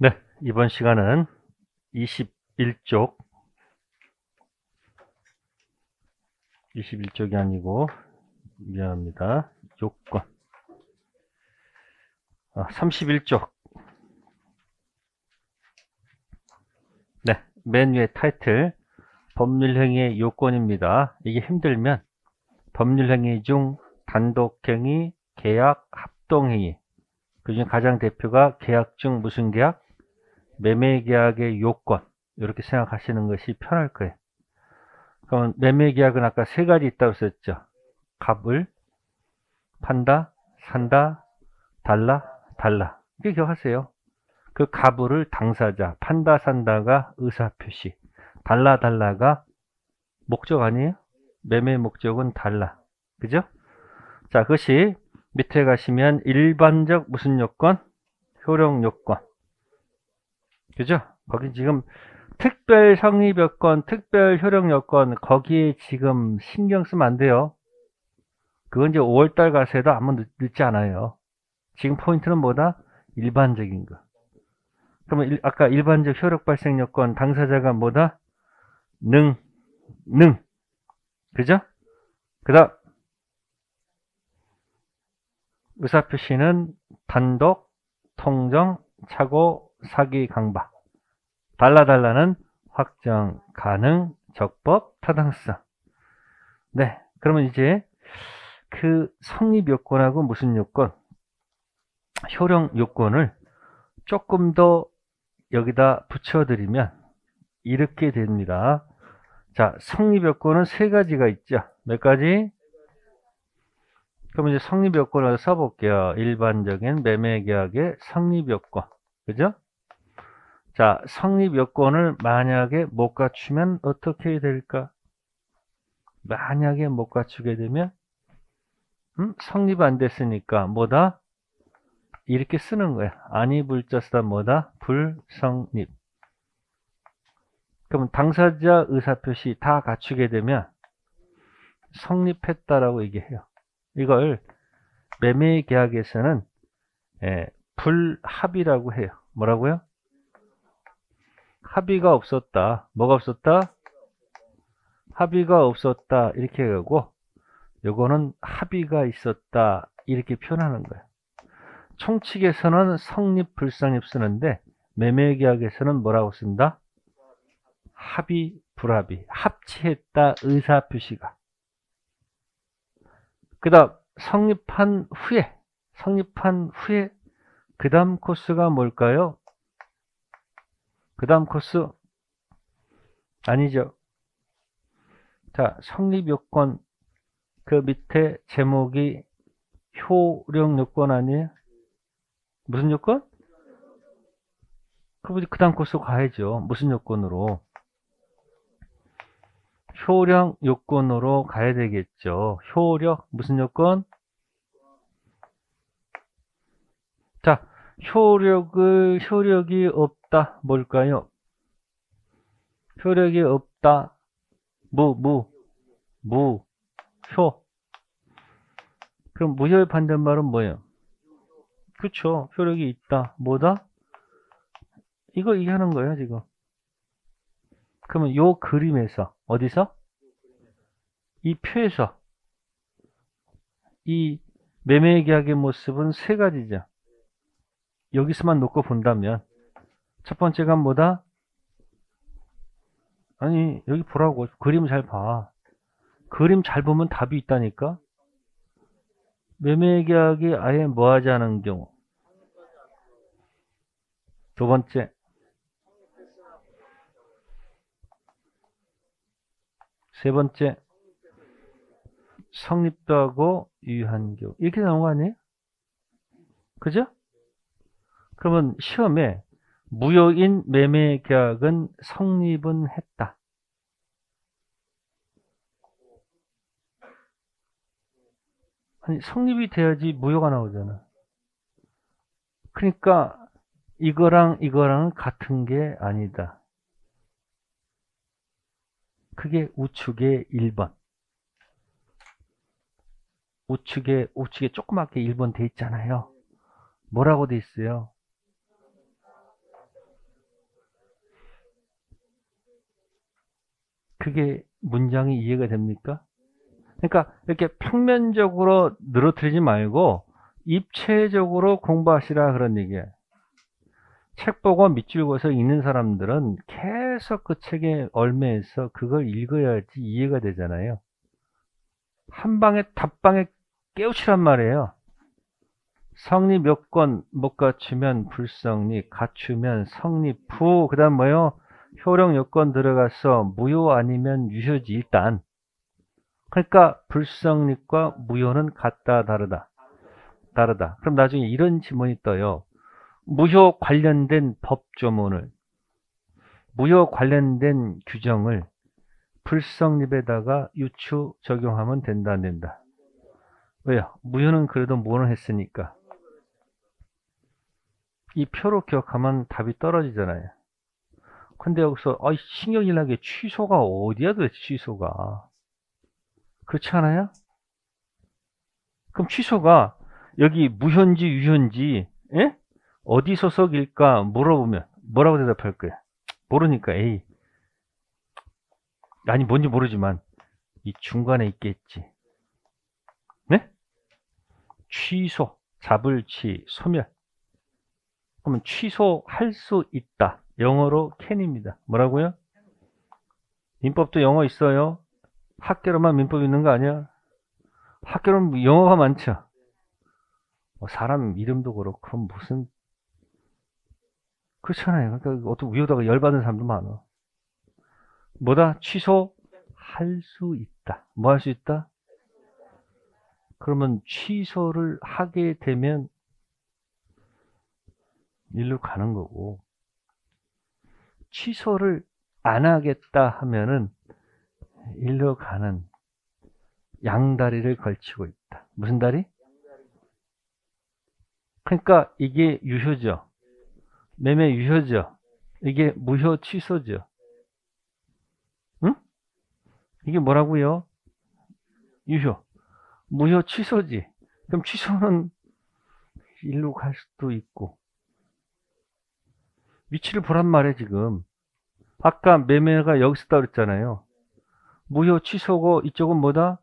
네, 이번 시간은 21쪽, 21쪽이 아니고, 미안합니다. 요건. 31쪽. 네, 맨 위에 타이틀, 법률행위의 요건입니다. 이게 힘들면, 법률행위 중 단독행위, 계약, 합동행위. 그중 가장 대표가 계약 중 무슨 계약? 매매계약의 요건. 이렇게 생각하시는 것이 편할 거예요. 그러면 매매계약은 아까 세 가지 있다고 했었죠. 값을 판다, 산다, 달라, 달라. 이렇게 기억하세요. 그 값을 당사자, 판다, 산다가 의사표시, 달라, 달라가 목적 아니에요? 매매 목적은 달라. 그죠? 자, 그것이 밑에 가시면 일반적 무슨 요건? 효력 요건. 그죠? 거기 지금 특별 성립 요건, 특별 효력 요건, 거기에 지금 신경 쓰면 안 돼요. 그건 이제 5월달 가서도 아무 늦지 않아요. 지금 포인트는 뭐다? 일반적인 거. 그러면 아까 일반적 효력 발생 요건 당사자가 뭐다? 능. 그죠? 그 다음 의사표시는 단독, 통정, 착오, 사기, 강박. 달라달라는 확정, 가능, 적법, 타당성. 네, 그러면 이제 그 성립 요건하고 무슨 요건? 효력 요건을 조금 더 여기다 붙여드리면 이렇게 됩니다. 자, 성립 요건은 세 가지가 있죠. 몇 가지? 그럼 이제 성립 요건을 써볼게요. 일반적인 매매 계약의 성립 요건. 그죠? 자, 성립 요건을 만약에 못 갖추면 어떻게 될까? 만약에 못 갖추게 되면 성립 안 됐으니까 뭐다? 이렇게 쓰는 거야. 아니 불자쓰다 뭐다? 불성립. 그러면 당사자 의사표시 다 갖추게 되면 성립했다라고 얘기해요. 이걸 매매계약에서는 불합의라고 해요. 뭐라고요? 합의가 없었다. 뭐가 없었다? 합의가 없었다. 이렇게 하고 요거는 합의가 있었다. 이렇게 표현하는 거예요. 총칙에서는 성립, 불성립 쓰는데 매매계약에서는 뭐라고 쓴다? 합의, 불합의. 합치했다. 의사표시가. 그 다음 성립한 후에 그 다음 코스가 뭘까요? 그 다음 코스 아니죠. 자, 성립 요건 그 밑에 제목이 효력 요건 아니에요? 무슨 요건? 그 다음 코스 가야죠. 무슨 요건으로? 효력 요건으로 가야 되겠죠. 효력 무슨 요건? 자, 효력이 없다. 뭘까요? 효력이 없다. 무, 효. 그럼 무효의 반대말은 뭐예요? 그쵸. 효력이 있다. 뭐다? 이거 얘기하는 거예요, 지금. 그러면 요 그림에서, 어디서? 이 표에서, 이 매매계약의 모습은 세 가지죠. 여기서만 놓고 본다면, 첫 번째가 뭐다? 아니, 여기 보라고. 그림 잘 봐. 그림 잘 보면 답이 있다니까? 매매계약이 아예 뭐 하지 않은 경우. 두 번째, 세 번째, 성립도 하고 유효한 경우. 이렇게 나온 거 아니에요? 그죠? 그러면 시험에 무효인 매매계약은 성립은 했다. 아니, 성립이 돼야지 무효가 나오잖아. 그러니까 이거랑은 같은 게 아니다. 그게 우측의 1번. 우측에 조그맣게 1번 돼 있잖아요. 뭐라고 돼 있어요? 그게 문장이 이해가 됩니까? 그러니까 이렇게 평면적으로 늘어뜨리지 말고 입체적으로 공부하시라 그런 얘기예요. 책 보고 밑줄 그어서 읽는 사람들은 계속 그 책에 얽매여서 그걸 읽어야지 이해가 되잖아요. 한 방에 답방에 깨우치란 말이에요. 성리 몇 권 못 갖추면 불성리, 갖추면 성리 부, 그 다음 뭐요? 효령 요건 들어가서 무효 아니면 유효지 일단. 그러니까 불성립과 무효는 같다 다르다. 다르다. 그럼 나중에 이런 지문이 떠요. 무효 관련된 법조문을, 무효 관련된 규정을 불성립에다가 유추 적용하면 된다 안 된다. 왜요? 무효는 그래도 뭐는 했으니까. 이 표로 기억하면 답이 떨어지잖아요. 근데 여기서 신경이 나게 취소가 어디야 도대체 취소가. 그렇지 않아요? 그럼 취소가 여기 무효인지 유효인지 어디 소속일까 물어보면 뭐라고 대답할 거야? 모르니까 에이 아니 뭔지 모르지만 이 중간에 있겠지. 네? 취소, 잡을치, 소멸. 그러면 취소할 수 있다. 영어로 can입니다. 뭐라고요? 민법도 영어 있어요. 학교로만 민법 있는 거 아니야? 학교는 영어가 많죠. 사람 이름도 그렇고 무슨 그렇잖아요. 그러니까 어떤 위에다가 열받은 사람도 많아. 뭐다? 취소할 수 있다. 뭐 할 수 있다? 그러면 취소를 하게 되면 일로 가는 거고, 취소를 안 하겠다 하면은 일로 가는 양다리를 걸치고 있다. 무슨 다리? 그러니까 이게 유효죠. 매매 유효죠. 이게 무효 취소죠. 응? 이게 뭐라고요? 유효. 무효 취소지. 그럼 취소는 일로 갈 수도 있고. 위치를 보란 말이에요, 지금. 아까 매매가 여기 있었다 그랬잖아요. 무효 취소고 이쪽은 뭐다?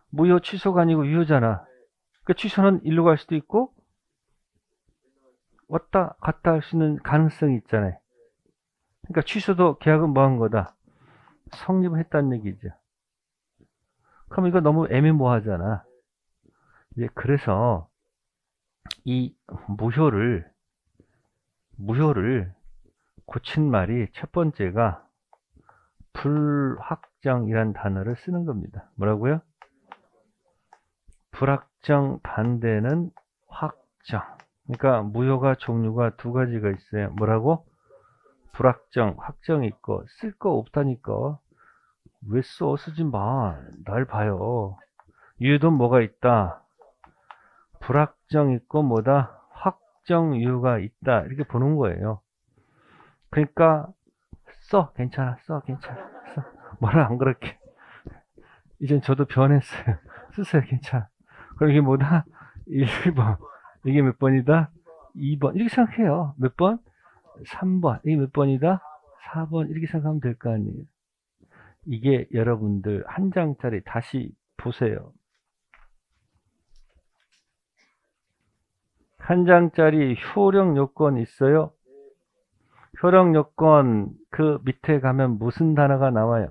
무효 취소가 아니고 유효잖아. 그 취소는 일로 갈 수도 있고 왔다 갔다 할 수 있는 가능성이 있잖아요. 그러니까 취소도 계약은 뭐 한 거다? 성립을 했다는 얘기죠. 그럼 이거 너무 애매모호하잖아. 이제 그래서 이 무효를 고친 말이 첫 번째가 불확정이란 단어를 쓰는 겁니다. 뭐라고요? 불확정 반대는 확정. 그러니까 무효가 종류가 두 가지가 있어요. 뭐라고? 불확정, 확정이 있고 쓸 거 없다니까. 왜 써? 쓰지 마. 날 봐요. 유효도 뭐가 있다? 불확정 있고 뭐다? 확정 유효가 있다. 이렇게 보는 거예요. 그러니까 써. 괜찮아. 써. 괜찮아. 써. 뭐라 안 그렇게. 이젠 저도 변했어요. 쓰세요. 괜찮아. 그럼 이게 뭐다? 1번. 이게 몇 번이다? 2번. 이렇게 생각해요. 몇 번? 3번. 이게 몇 번이다? 4번. 이렇게 생각하면 될 거 아니에요. 이게 여러분들 한 장짜리 다시 보세요. 한 장짜리 효력 요건 있어요? 효력 요건 그 밑에 가면 무슨 단어가 나와요?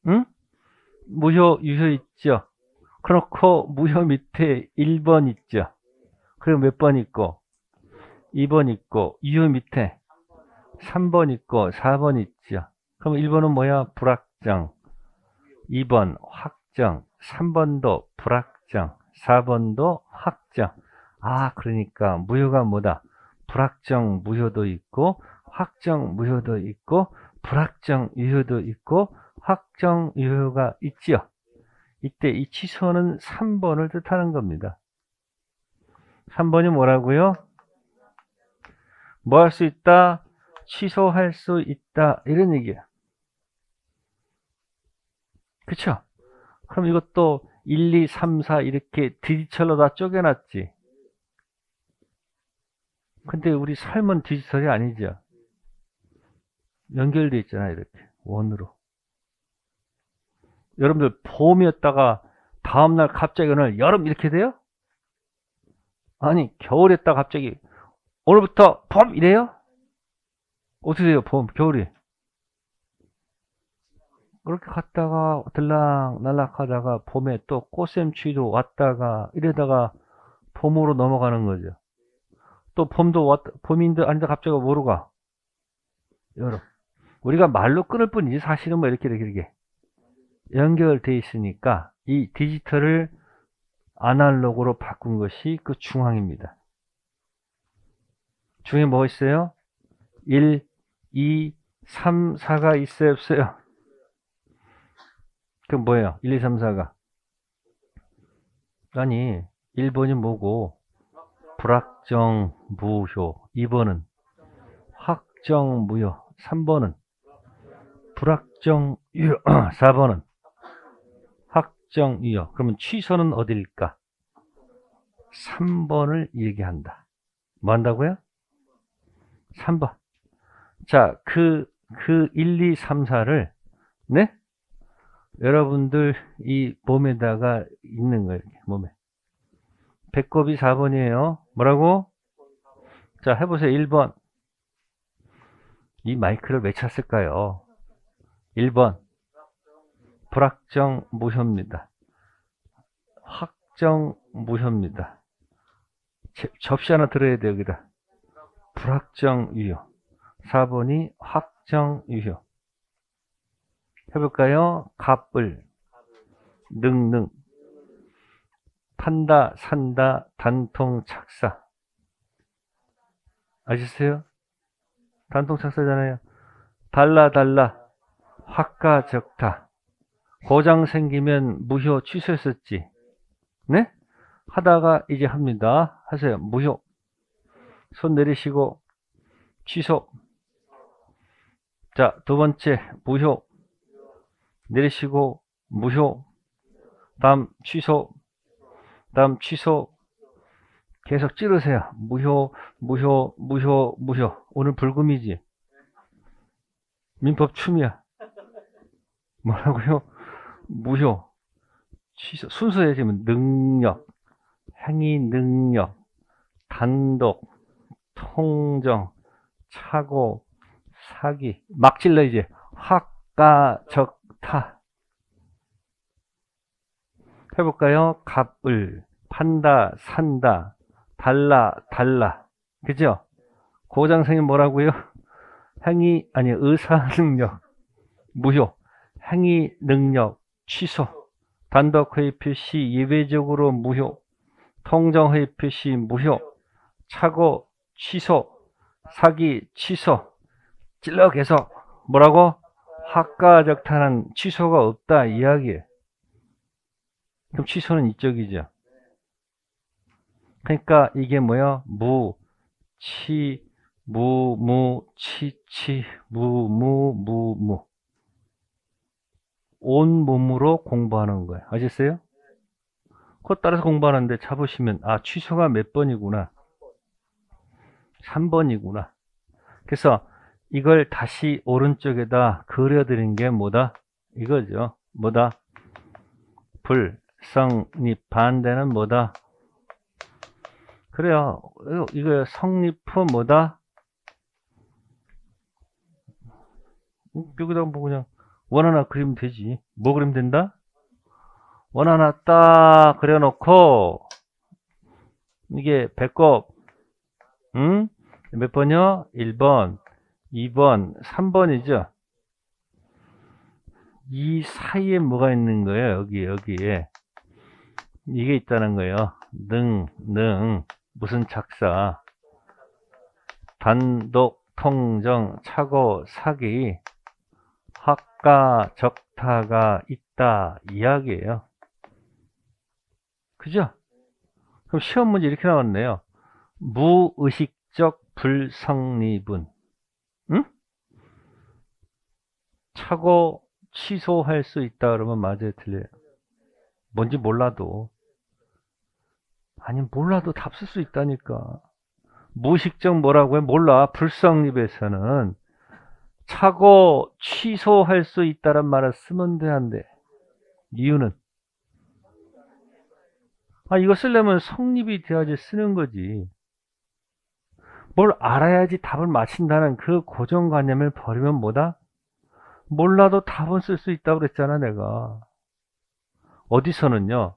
응? 무효, 유효 있죠? 그렇고 무효 밑에 1번 있죠? 그리고 몇 번 있고? 2번 있고 유효 밑에 3번 있고 4번 있죠? 그럼 1번은 뭐야? 불확정. 2번 확정. 3번도 불확정. 4번도 확정. 아, 그러니까 무효가 뭐다? 불확정 무효도 있고 확정 무효도 있고 불확정 유효도 있고 확정 유효가 있지요. 이때 이 취소는 3번을 뜻하는 겁니다. 3번이 뭐라고요? 뭐 할 수 있다? 취소할 수 있다. 이런 얘기야. 그쵸? 그럼 이것도 1, 2, 3, 4 이렇게 디지털로 다 쪼개놨지. 근데 우리 삶은 디지털이 아니죠. 연결돼 있잖아, 이렇게. 원으로. 여러분들 봄이었다가 다음날 갑자기 오늘 여름 이렇게 돼요? 아니 겨울이었다가 갑자기 오늘부터 봄 이래요? 어떻게 돼요? 봄, 겨울이. 그렇게 갔다가 들락날락 하다가 봄에 또 꽃샘추위도 왔다가 이러다가 봄으로 넘어가는 거죠. 또 봄도 왔다, 봄인데 아닌데 갑자기 뭐로 가? 여름. 우리가 말로 끊을 뿐이지 사실은 뭐 이렇게 연결돼 있으니까 이 디지털을 아날로그로 바꾼 것이 그 중앙입니다. 중에 뭐 있어요? 1, 2, 3, 4가 있어요, 없어요? 그럼 뭐예요? 1, 2, 3, 4가. 아니, 1번이 뭐고? 불확정 무효. 2번은 확정 무효. 3번은 불확정 유효. 4번은 확정 유효. 그러면 취소는 어딜까? 3번을 얘기한다. 뭐 한다고요? 3번. 자, 그 1, 2, 3, 4를, 네? 여러분들 이 몸에다가 있는 거예요. 이렇게 몸에. 배꼽이 4번이에요. 뭐라고? 자, 해보세요. 1번. 이 마이크를 왜 찼을까요? 1번. 불확정 무효입니다. 확정 무효입니다. 접시 하나 들어야 돼요. 여기다. 불확정 유효. 4번이 확정 유효. 해볼까요? 갑을, 능능, 판다, 산다, 단통, 착사. 아셨어요? 단통 착사잖아요. 달라, 확가, 적타. 고장 생기면 무효 취소했었지. 네? 하다가 이제 합니다. 하세요. 무효. 손 내리시고, 취소. 자, 두 번째, 무효. 내리시고, 무효. 다음, 취소. 다음, 취소. 계속 찌르세요. 무효. 오늘 불금이지? 민법 춤이야. 뭐라고요? 무효. 취소. 순서에 지금 능력, 행위 능력, 단독, 통정, 착오, 사기. 막 찔러 이제. 확가, 적타. 해볼까요? 갑을, 판다, 산다, 달라. 그죠? 고장생이 뭐라고요? 행위, 아니, 의사능력, 무효. 행위 능력, 취소. 단독회의 표시, 예외적으로 무효. 통정회의 표시, 무효. 착오, 취소. 사기, 취소. 찔러 계속. 뭐라고? 확가적타는 취소가 없다 이야기예요. 그럼 취소는 이쪽이죠. 그러니까 이게 뭐야? 무, 치, 무, 치, 무. 온 몸으로 공부하는 거예요. 아셨어요? 그거 따라서 공부하는데 잡으시면 아 취소가 몇 번이구나. 3번이구나. 그래서 이걸 다시 오른쪽에다 그려드린 게 뭐다? 이거죠. 뭐다? 불성립. 반대는 뭐다? 그래요. 이거 성립은 뭐다? 여기다 뭐 그냥 원 하나 그리면 되지. 뭐 그리면 된다? 원 하나 딱 그려놓고 이게 배꼽 응? 몇 번이요? 1번 2번 3번이죠. 이 사이에 뭐가 있는 거예요? 여기에 이게 있다는 거예요. 능 무슨 작사 단독 통정 착오 사기 확가 적타가 있다 이야기예요. 그죠? 그럼 시험 문제 이렇게 나왔네요. 무의식적 불성립은 응? 착오 취소할 수 있다 그러면 맞아요, 틀려요? 뭔지 몰라도 아니 몰라도 답 쓸 수 있다니까. 무의식적 뭐라고요? 몰라. 불성립에서는 차고 취소할 수 있다란 말을 쓰면 돼, 안 돼? 이유는? 이거 쓰려면 성립이 돼야지 쓰는 거지. 뭘 알아야지 답을 맞힌다는 그 고정관념을 버리면 뭐다? 몰라도 답은 쓸 수 있다고 그랬잖아, 내가. 어디서는요?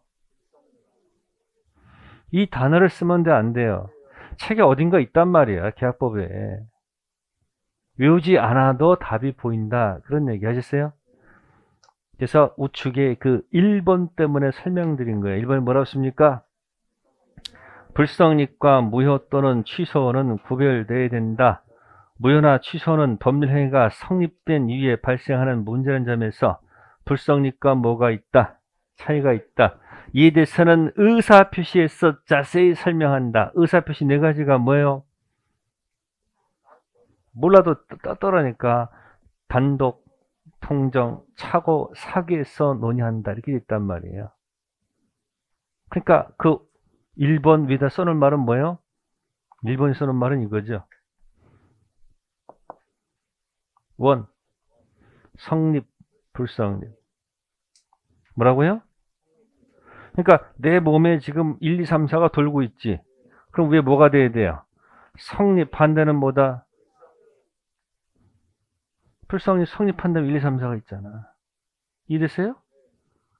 이 단어를 쓰면 돼, 안 돼요? 책에 어딘가 있단 말이야, 계약법에. 외우지 않아도 답이 보인다. 그런 얘기 하셨어요? 그래서 우측에 그 1번 때문에 설명드린 거예요. 1번이 뭐라고 씁니까? 불성립과 무효 또는 취소는 구별돼야 된다. 무효나 취소는 법률행위가 성립된 이후에 발생하는 문제라는 점에서 불성립과 뭐가 있다? 차이가 있다. 이에 대해서는 의사표시에서 자세히 설명한다. 의사표시 네 가지가 뭐예요? 몰라도 떠떠라니까 단독, 통정, 차고, 사기에서 논의한다. 이렇게 있단 말이에요. 그러니까 그 1번 위에다 써놓은 말은 뭐예요? 1번에 써놓은 말은 이거죠. 원, 성립, 불성립. 뭐라고요? 그러니까 내 몸에 지금 1, 2, 3, 4가 돌고 있지. 그럼 위에 뭐가 돼야 돼요? 성립, 반대는 뭐다? 불성립, 성립한다면 1, 2, 3, 4가 있잖아. 이해됐어요?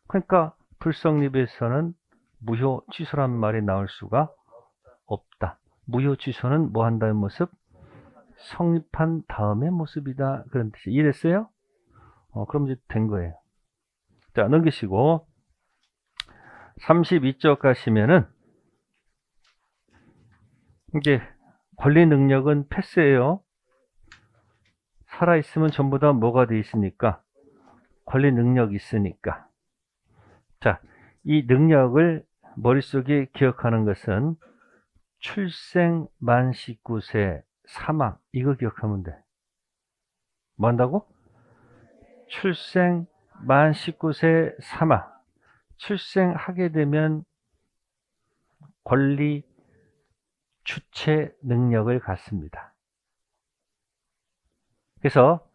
그러니까 불성립에서는 무효, 취소란 말이 나올 수가 없다. 무효, 취소는 뭐 한다는 모습? 성립한 다음의 모습이다. 그런 뜻이. 이해됐어요? 그럼 이제 된 거예요. 자, 넘기시고 32쪽 가시면은 이제 권리 능력은 패스예요. 살아있으면 전부 다 뭐가 돼 있으니까? 권리 능력이 있으니까. 자, 이 능력을 머릿속에 기억하는 것은 출생 만 19세 사망 이거 기억하면 돼. 뭐 한다고? 출생 만 19세 사망. 출생하게 되면 권리 주체 능력을 갖습니다. 그래서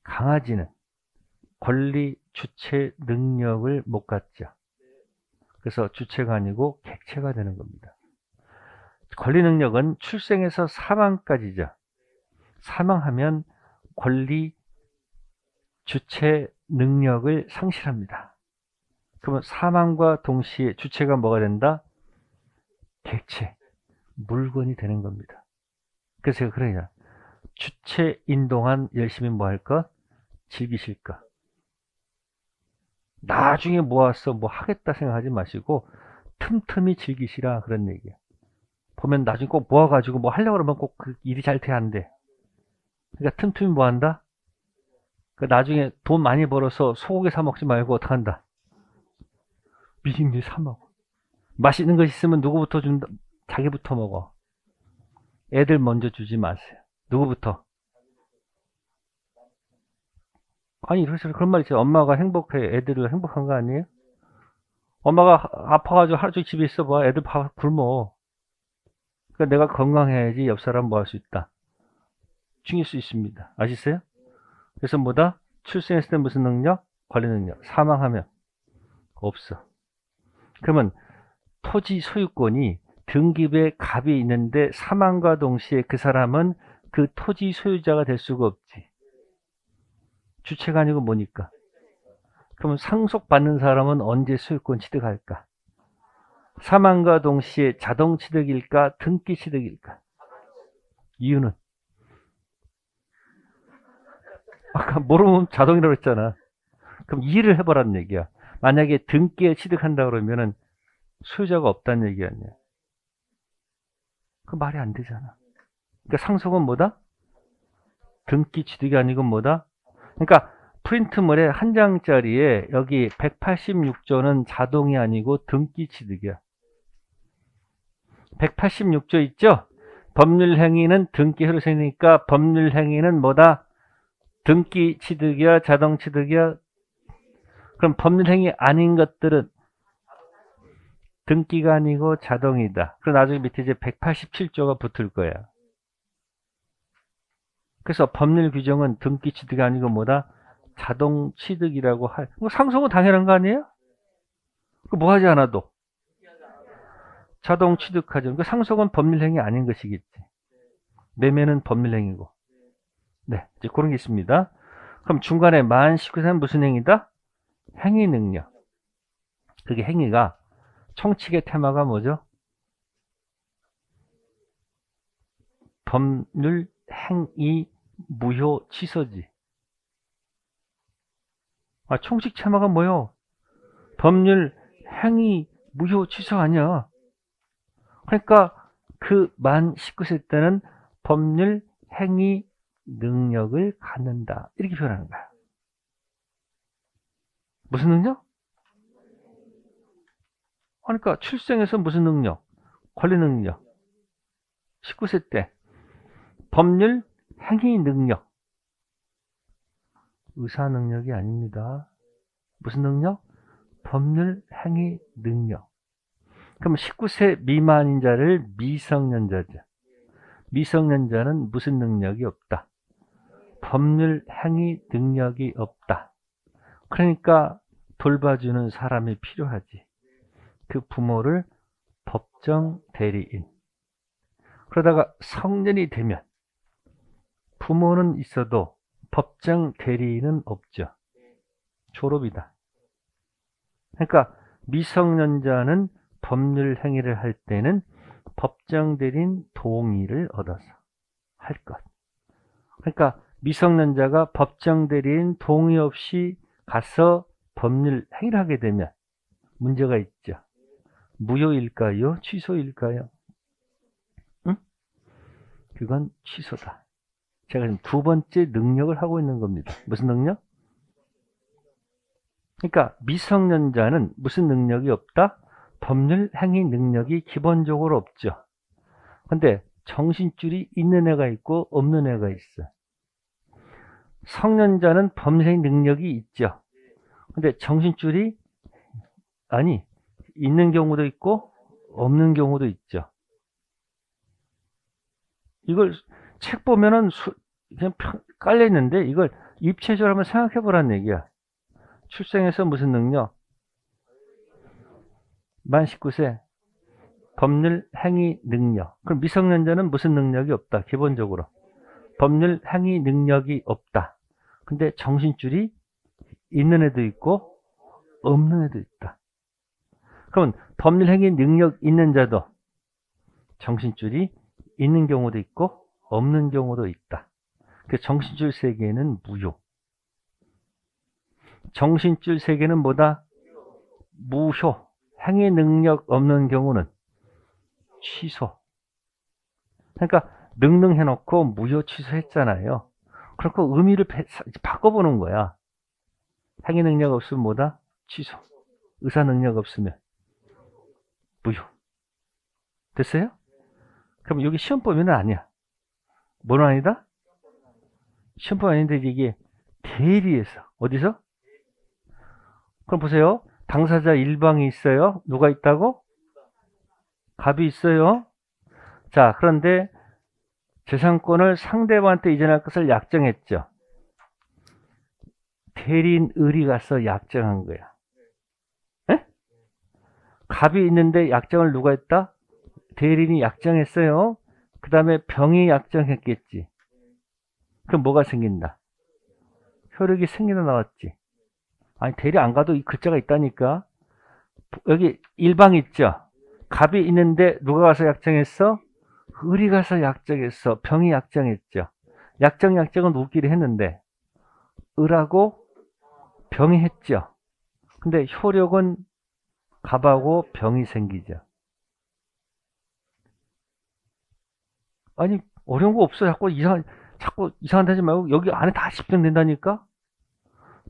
강아지는 권리 주체 능력을 못 갖죠. 그래서 주체가 아니고 객체가 되는 겁니다. 권리 능력은 출생에서 사망까지죠. 사망하면 권리 주체 능력을 상실합니다. 그러면 사망과 동시에 주체가 뭐가 된다? 객체, 물건이 되는 겁니다. 그래서 제가 그래요. 주체인 동안 열심히 뭐 할까? 즐기실까? 나중에 모아서 뭐 하겠다 생각하지 마시고 틈틈이 즐기시라 그런 얘기예요. 보면 나중에 꼭 모아가지고 뭐 하려고 그러면 꼭 그 일이 잘 돼야 안 돼. 그러니까 틈틈이 뭐 한다? 그러니까 나중에 돈 많이 벌어서 소고기 사 먹지 말고 어떡한다? 미리미리 사 먹어. 맛있는 거 있으면 누구부터 준다? 자기부터 먹어. 애들 먼저 주지 마세요. 누구부터? 아니, 그런 말 있어요. 엄마가 행복해. 애들은 행복한 거 아니에요? 엄마가 아파가지고 하루 종일 집에 있어봐. 애들 굶어. 그러니까 내가 건강해야지 옆 사람 뭐 할 수 있다. 죽일 수 있습니다. 아시세요? 그래서 뭐다? 출생했을 때 무슨 능력? 관리 능력. 사망하면 없어. 그러면 토지 소유권이 등기부에 갑이 있는데 사망과 동시에 그 사람은 그 토지 소유자가 될 수가 없지. 주체가 아니고 뭐니까? 그러면 상속받는 사람은 언제 소유권 취득할까? 사망과 동시에 자동 취득일까? 등기 취득일까? 이유는? 아까 모르면 자동이라고 했잖아. 그럼 이해를 해보라는 얘기야. 만약에 등기에 취득한다 그러면은 소유자가 없다는 얘기 아니야. 그 말이 안 되잖아. 그러니까 상속은 뭐다? 등기 취득이 아니고 뭐다? 그러니까 프린트물에 한 장짜리에 여기 186조는 자동이 아니고 등기 취득이야. 186조 있죠? 법률행위는 등기 흐르세니까 법률행위는 뭐다? 등기 취득이야, 자동 취득이야? 그럼 법률행위 아닌 것들은 등기가 아니고 자동이다. 그럼 나중에 밑에 이제 187조가 붙을 거야. 그래서 법률 규정은 등기 취득이 아니고 뭐다? 자동 취득이라고 할. 상속은 당연한 거 아니에요? 뭐 하지 않아도 자동 취득하죠. 그 상속은 법률행위 아닌 것이겠지. 매매는 법률행위고. 네, 이제 그런 게 있습니다. 그럼 중간에 만 19세는 무슨 행위다? 행위 능력. 그게 행위가 총칙의 테마가 뭐죠? 법률 행위 무효 취소지. 총칙 테마가 뭐요? 법률 행위 무효 취소 아니야. 그러니까 그 만 19세 때는 법률 행위 능력을 갖는다. 이렇게 표현하는 거야. 무슨 능력? 그러니까 출생에서 무슨 능력? 권리 능력. 19세 때 법률 행위 능력. 의사 능력이 아닙니다. 무슨 능력? 법률 행위 능력. 그럼 19세 미만인 자를 미성년자죠. 미성년자는 무슨 능력이 없다? 법률 행위 능력이 없다. 그러니까 돌봐주는 사람이 필요하지. 그 부모를 법정 대리인. 그러다가 성년이 되면 부모는 있어도 법정 대리인은 없죠. 졸업이다. 그러니까 미성년자는 법률 행위를 할 때는 법정 대리인 동의를 얻어서 할 것. 그러니까 미성년자가 법정 대리인 동의 없이 가서 법률 행위를 하게 되면 문제가 있죠. 무효일까요? 취소일까요? 응? 그건 취소다. 제가 지금 두 번째 능력을 하고 있는 겁니다. 무슨 능력? 그러니까 미성년자는 무슨 능력이 없다? 법률 행위 능력이 기본적으로 없죠. 근데 정신줄이 있는 애가 있고 없는 애가 있어. 성년자는 법률 행위 능력이 있죠. 근데 정신줄이 있는 경우도 있고 없는 경우도 있죠. 이걸 책 보면은 그냥 깔려 있는데 이걸 입체적으로 한번 생각해 보라는 얘기야. 출생에서 무슨 능력? 만 19세 법률 행위 능력. 그럼 미성년자는 무슨 능력이 없다? 기본적으로 법률 행위 능력이 없다. 근데 정신줄이 있는 애도 있고 없는 애도 있다. 그럼 법률 행위 능력 있는 자도 정신줄이 있는 경우도 있고 없는 경우도 있다. 그 정신줄 세계는 무효. 정신줄 세계는 뭐다? 무효. 행위 능력 없는 경우는 취소. 그러니까 능능해놓고 무효 취소했잖아요. 그러니까 의미를 바꿔보는 거야. 행위 능력 없으면 뭐다? 취소. 의사 능력 없으면 무효. 됐어요? 그럼 여기 시험범위는 아니야. 뭐는 아니다? 시험범위 아닌데 이게 대리에서. 어디서? 그럼 보세요. 당사자 일방이 있어요. 누가 있다고? 갑이 있어요. 자, 그런데 재산권을 상대방한테 이전할 것을 약정했죠. 대리인 을이 가서 약정한 거야. 에? 갑이 있는데 약정을 누가 했다? 대리인이 약정했어요. 그 다음에 병이 약정했겠지. 그럼 뭐가 생긴다? 효력이 생기다 나왔지. 아니 대리 안 가도 이 글자가 있다니까. 여기 일방 있죠. 갑이 있는데 누가 가서 약정했어? 을이 가서 약정했어. 병이 약정했죠. 약정은 우리끼리 했는데 을하고 병이 했죠. 근데 효력은 갑하고 병이 생기죠. 아니 어려운 거 없어. 자꾸 이상한 데 하지 말고 여기 안에 다 집중된다니까.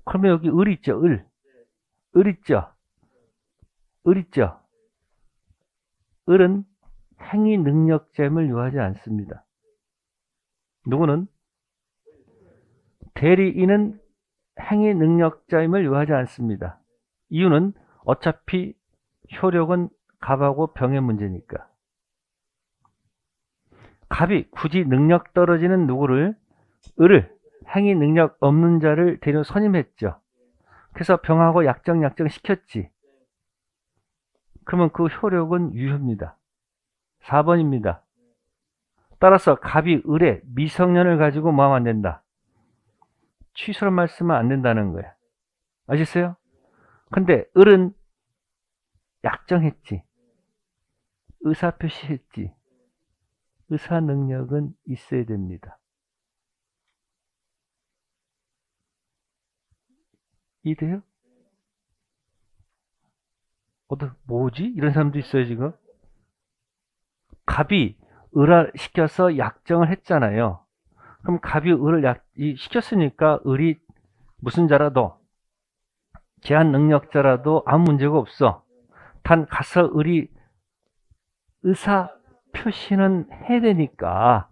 그러면 여기 을 있죠. 을 있죠. 을은 행위 능력자임을 요하지 않습니다. 누구는? 대리인은 행위 능력자임을 요하지 않습니다. 이유는 어차피 효력은 갑하고 병의 문제니까. 갑이 굳이 능력 떨어지는 누구를 을을 행위 능력 없는 자를 데려 선임했죠. 그래서 병하고 약정 시켰지. 그러면 그 효력은 유효입니다. 4번입니다. 따라서 갑이 을에 미성년을 가지고 뭐하면 안 된다. 취소란 말 쓰면 안 된다는 거야. 아셨어요? 근데 을은 약정했지. 의사표시했지. 의사 능력은 있어야 됩니다. 이해돼요? 뭐지? 이런 사람도 있어요, 지금. 갑이 을을 시켜서 약정을 했잖아요. 그럼 갑이 을을 시켰으니까 을이 무슨 자라도 제한 능력자라도 아무 문제가 없어. 단 가서 을이 의사 표시는 해야 되니까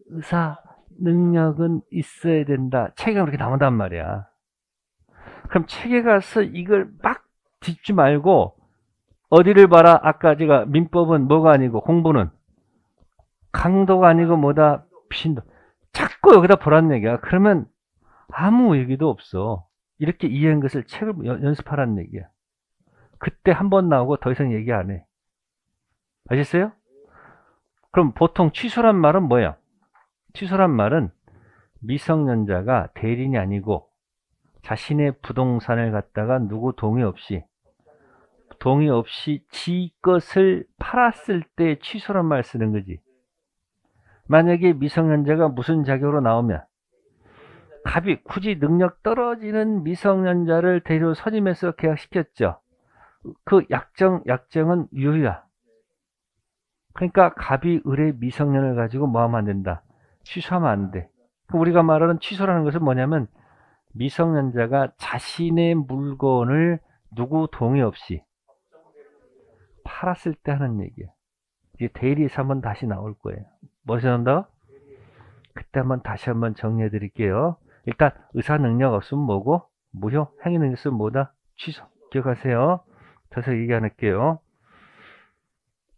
의사 능력은 있어야 된다. 책에 그렇게 나온단 말이야. 그럼 책에 가서 이걸 막 짚지 말고 어디를 봐라. 아까 제가 민법은 뭐가 아니고 공부는 강도가 아니고 뭐다. 빈도. 자꾸 여기다 보란 얘기야. 그러면 아무 얘기도 없어. 이렇게 이해한 것을 책을 연습하라는 얘기야. 그때 한 번 나오고 더 이상 얘기 안 해. 아셨어요? 그럼 보통 취소란 말은 뭐야? 취소란 말은 미성년자가 대리인이 아니고 자신의 부동산을 갖다가 누구 동의 없이 지 것을 팔았을 때 취소란 말 쓰는 거지. 만약에 미성년자가 무슨 자격으로 나오면 갑이 굳이 능력 떨어지는 미성년자를 데려 선임해서 계약시켰죠. 그 약정은 유효야. 그러니까 갑이 을의 미성년을 가지고 뭐 하면 안 된다. 취소하면 안 돼. 우리가 말하는 취소라는 것은 뭐냐면 미성년자가 자신의 물건을 누구 동의 없이 팔았을 때 하는 얘기야. 이제 대리에서 한번 다시 나올 거예요. 뭐서 나온다? 그때 한번 다시 한번 정리해 드릴게요. 일단 의사 능력 없으면 뭐고? 무효. 행위 능력 없으면 뭐다? 취소. 기억하세요. 더 얘기 안 할게요.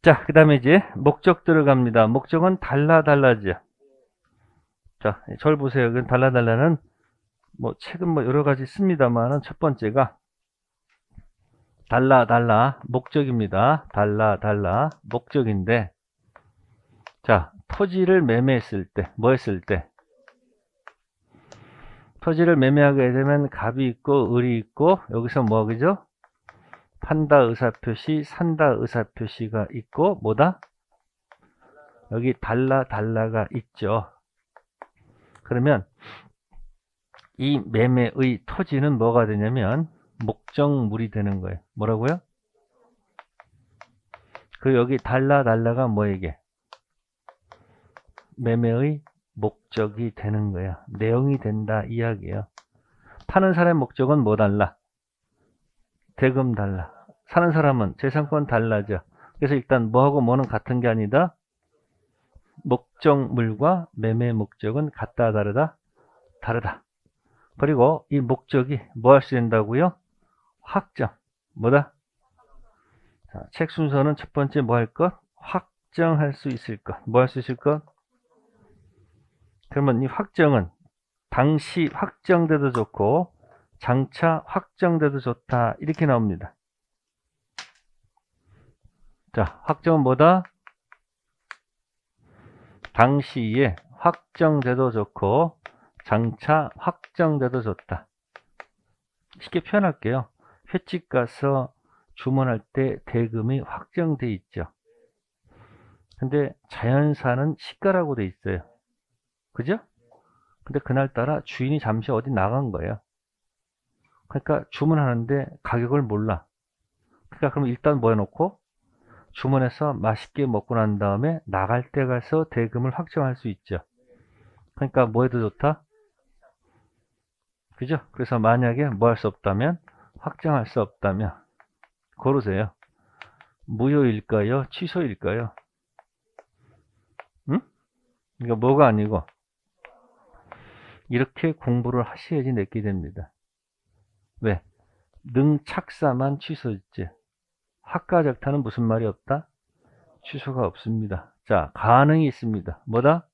자, 그 다음에 이제 목적 들어갑니다. 목적은 달라죠. 자, 절 보세요. 달라는 뭐 책은 뭐 여러 가지 씁니다만은 첫 번째가 달라 목적입니다. 달라 목적인데, 자, 토지를 매매했을 때 뭐 했을 때 토지를 매매하게 되면 갑이 있고 을이 있고 여기서 뭐 그죠? 판다 의사표시, 산다 의사표시가 있고 뭐다? 여기 달라가 있죠. 그러면 이 매매의 토지는 뭐가 되냐면 목적물이 되는 거예요. 뭐라고요? 그 여기 달라가 뭐에게? 매매의 목적이 되는 거야. 내용이 된다 이야기예요. 파는 사람의 목적은 뭐 달라? 대금 달라. 사는 사람은 재산권 달라져. 그래서 일단 뭐하고 뭐는 같은 게 아니다. 목적물과 매매 목적은 같다 다르다? 다르다. 그리고 이 목적이 뭐 할 수 된다고요? 확정. 뭐다? 자, 책 순서는 첫 번째 뭐 할 것? 확정할 수 있을 것. 뭐 할 수 있을 것? 그러면 이 확정은 당시 확정돼도 좋고 장차 확정돼도 좋다. 이렇게 나옵니다. 자, 확정은 뭐다? 당시에 확정돼도 좋고 장차 확정돼도 좋다. 쉽게 표현할게요. 횟집 가서 주문할 때 대금이 확정돼 있죠. 근데 자연사는 시가라고 돼 있어요. 그죠? 근데 그날따라 주인이 잠시 어디 나간 거예요. 그러니까 주문하는데 가격을 몰라. 그러니까 그럼 일단 뭐 해놓고 주문해서 맛있게 먹고 난 다음에 나갈 때 가서 대금을 확정할 수 있죠. 그러니까 뭐 해도 좋다? 그죠? 그래서 만약에 뭐 할 수 없다면, 확정할 수 없다면 고르세요. 무효일까요? 취소일까요? 응? 이거 뭐가 아니고 이렇게 공부를 하셔야지 내게 됩니다. 왜? 능착사만 취소했지. 학가적타는 무슨 말이 없다? 취소가 없습니다. 자, 가능이 있습니다. 뭐다?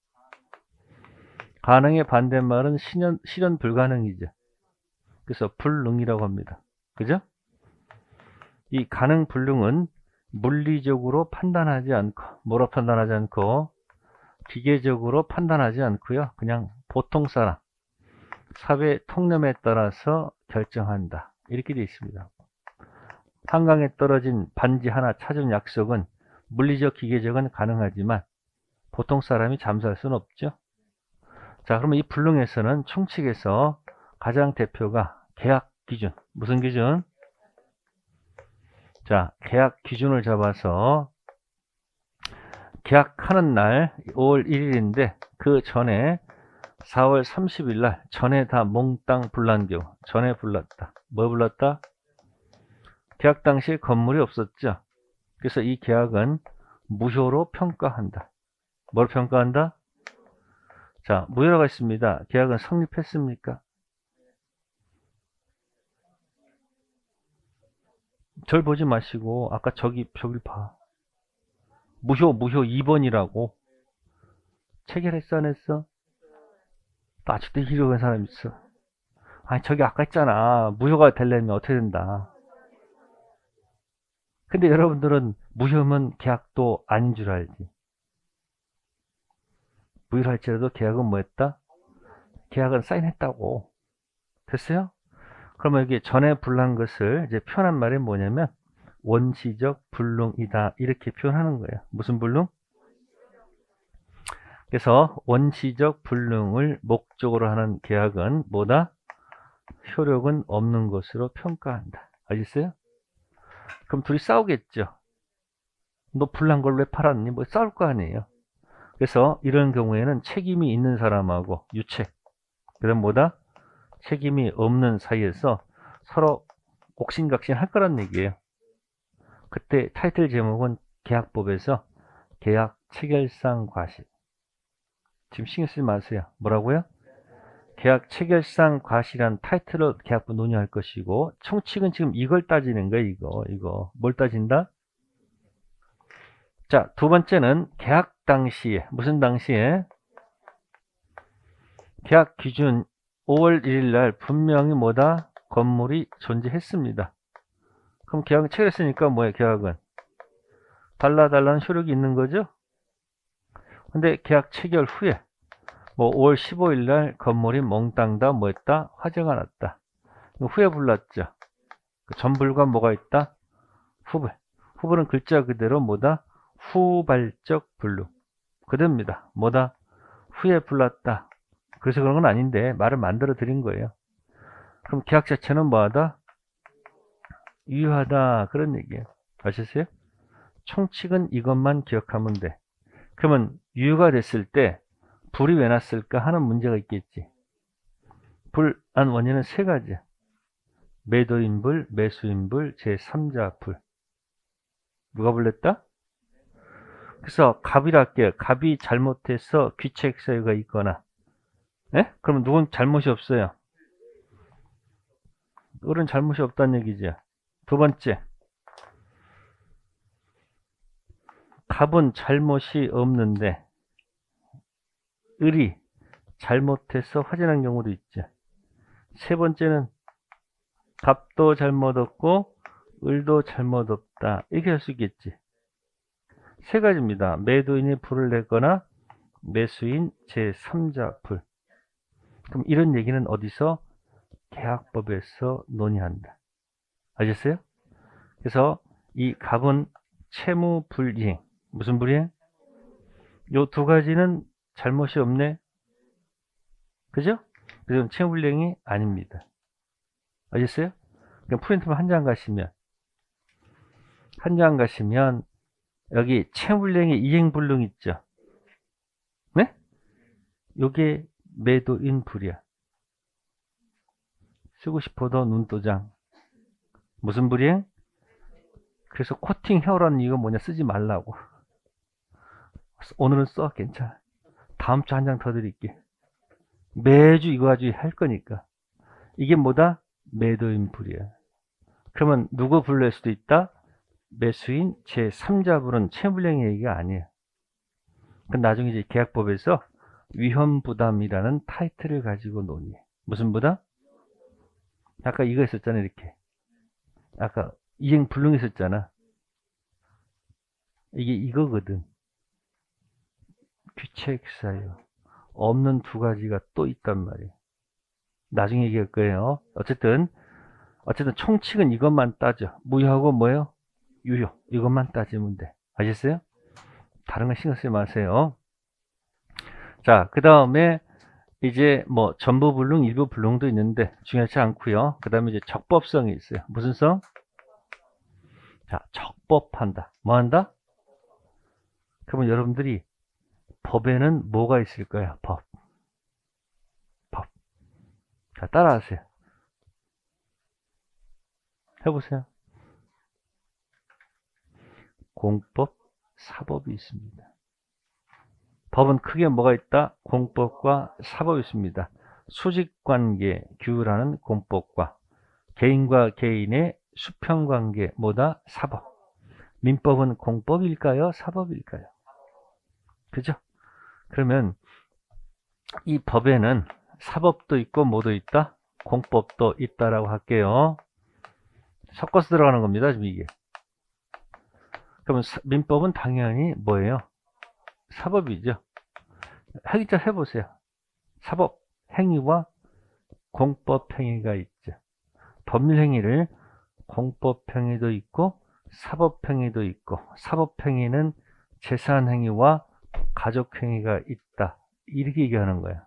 가능의 반대말은 실현 불가능이죠. 그래서 불능이라고 합니다. 그죠? 이 가능 불능은 물리적으로 판단하지 않고, 뭐로 판단하지 않고, 기계적으로 판단하지 않고요. 그냥 보통 사람, 사회 통념에 따라서 결정한다. 이렇게 되어 있습니다. 한강에 떨어진 반지 하나 찾은 약속은 물리적, 기계적은 가능하지만 보통 사람이 잠수할 수는 없죠. 자, 그러면 이 불능에서는 총칙에서 가장 대표가 계약 기준. 무슨 기준? 자, 계약 기준을 잡아서 계약하는 날 5월 1일인데 그 전에 4월 30일 날 전에 다 몽땅 불난 경우. 전에 불났다. 뭐 불났다? 계약 당시 건물이 없었죠. 그래서 이 계약은 무효로 평가한다. 뭘 평가한다? 자, 무효라고 했습니다. 계약은 성립했습니까? 절 보지 마시고 아까 저기 봐. 무효 2번이라고. 체결했어 안 했어? 또 아직도 이러는 사람 있어. 아니 저기 아까 했잖아. 무효가 되려면 어떻게 된다. 근데 여러분들은 무효면 계약도 아닌 줄 알지. 무효를 할지라도 계약은 뭐 했다? 계약은 사인했다고. 됐어요? 그러면 여기 전에 불난 것을 이제 표현한 말이 뭐냐면 원시적 불능이다. 이렇게 표현하는 거예요. 무슨 불능? 그래서 원시적 불능을 목적으로 하는 계약은 뭐다? 효력은 없는 것으로 평가한다. 알겠어요? 그럼 둘이 싸우겠죠. 너 불난 걸 왜 팔았니? 뭐 싸울 거 아니에요. 그래서 이런 경우에는 책임이 있는 사람하고 유책, 그다음 뭐다? 책임이 없는 사이에서 서로 옥신각신 할 거란 얘기예요. 그때 타이틀 제목은 계약법에서 계약 체결상 과실. 지금 신경 쓰지 마세요. 뭐라고요? 계약 체결상 과실이란 타이틀로 계약부 논의할 것이고, 총칙은 지금 이걸 따지는 거예요. 이거 뭘 따진다? 자, 두 번째는 계약 당시에, 무슨 당시에? 계약 기준 5월 1일 날 분명히 뭐다? 건물이 존재했습니다. 그럼 계약은 체결했으니까 뭐예요? 계약은 달라는 효력이 있는 거죠. 근데 계약 체결 후에 뭐 5월 15일 날 건물이 몽땅 다 뭐했다? 화재가 났다. 후에 불났죠. 그 전불과 뭐가 있다? 후불. 후불은 글자 그대로 뭐다? 후발적 불능. 그대입니다. 뭐다? 후에 불났다. 그래서 그런 건 아닌데 말을 만들어 드린 거예요. 그럼 계약 자체는 뭐하다? 유효하다. 그런 얘기예요. 아셨어요? 총칙은 이것만 기억하면 돼. 그러면 유효가 됐을 때 불이 왜 났을까 하는 문제가 있겠지. 불난 원인은 세 가지. 매도인불, 매수인불, 제3자 불. 누가 불냈다? 그래서 갑이라 할게요. 갑이 잘못해서 귀책 사유가 있거나, 네? 그러면 누군 잘못이 없어요? 을은 잘못이 없다는 얘기죠. 두 번째, 갑은 잘못이 없는데 을이 잘못해서 화재난 경우도 있죠. 세 번째는 갑도 잘못 없고 을도 잘못 없다. 이렇게 할 수 있겠지. 세 가지입니다. 매도인이 불을 내거나 매수인 제3자 불. 그럼 이런 얘기는 어디서? 계약법에서 논의한다. 아셨어요? 그래서 이 갑은 채무 불이행. 무슨 불이행? 요 두 가지는 잘못이 없네. 그죠? 그래서 채무 불이행이 아닙니다. 아셨어요? 그럼 프린트만 한 장 가시면 여기 채무 불이행의 이행 불능 있죠. 네? 요게 매도인 불이야. 쓰고 싶어도 눈도장. 무슨 불이행? 그래서 코팅 헤어라는 이유가 뭐냐? 쓰지 말라고. 오늘은 써. 괜찮아. 다음 주 한 장 더 드릴게. 매주 이거 가지고 할 거니까. 이게 뭐다? 매도인 불이야. 그러면 누구 불낼 수도 있다? 매수인 제3자 불은 채무불이행 얘기가 아니에요. 그럼 나중에 이제 계약법에서 위헌부담이라는 타이틀을 가지고 논의해. 무슨 부담? 아까 이거 있었잖아, 이렇게. 아까 이행불능 있었잖아. 이게 이거거든. 귀책사유. 없는 두 가지가 또 있단 말이에요. 나중에 얘기할 거예요. 어쨌든 총칙은 이것만 따져. 무효하고 뭐예요? 유효. 이것만 따지면 돼. 아셨어요? 다른 거 신경 쓰지 마세요. 자, 그 다음에 이제 뭐 전부 불능, 일부 불능도 있는데 중요하지 않고요. 그 다음에 이제 적법성이 있어요. 무슨 성? 자, 적법한다. 뭐 한다? 그러면 여러분들이 법에는 뭐가 있을 거야? 법. 자, 따라하세요. 해보세요. 공법, 사법이 있습니다. 법은 크게 뭐가 있다? 공법과 사법이 있습니다. 수직관계, 규율하는 공법과 개인과 개인의 수평관계, 뭐다? 사법. 민법은 공법일까요? 사법일까요? 그죠? 그러면 이 법에는 사법도 있고 뭐도 있다? 공법도 있다라고 할게요. 섞어서 들어가는 겁니다, 지금 이게. 그러면 민법은 당연히 뭐예요? 사법이죠. 행위자 해보세요. 사법 행위와 공법 행위가 있죠. 법률 행위를 공법 행위도 있고 사법 행위도 있고, 사법 행위는 재산 행위와 가족 행위가 있다. 이렇게 얘기하는 거야.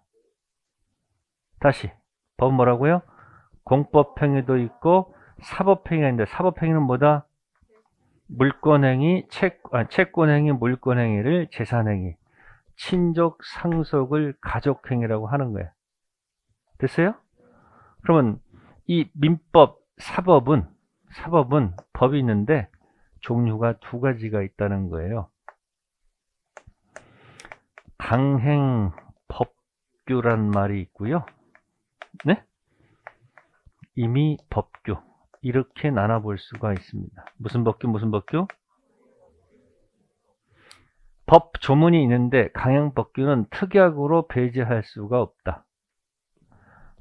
다시 법 뭐라고요? 공법 행위도 있고 사법 행위가 있는데, 사법 행위는 뭐다? 물권행위, 채권행위, 물권행위를 재산행위, 친족, 상속을 가족행위라고 하는 거예요. 됐어요? 그러면 이 민법, 사법은 법이 있는데 종류가 두 가지가 있다는 거예요. 강행법규란 말이 있고요. 네? 임의법규. 이렇게 나눠볼 수가 있습니다. 무슨 법규, 무슨 법규? 법 조문이 있는데 강행법규는 특약으로 배제할 수가 없다.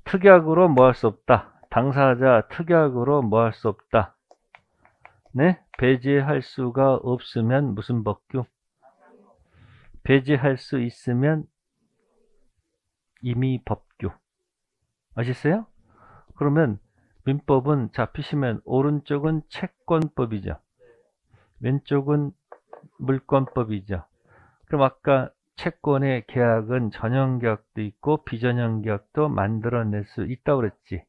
특약으로 뭐 할 수 없다. 당사자 특약으로 뭐 할 수 없다. 네? 배제할 수가 없으면 무슨 법규? 배제할 수 있으면 임의법규. 아셨어요? 그러면 민법은 잡히시면 오른쪽은 채권법이죠. 왼쪽은 물권법이죠. 그럼 아까 채권의 계약은 전형계약도 있고 비전형계약도 만들어낼 수 있다고 그랬지.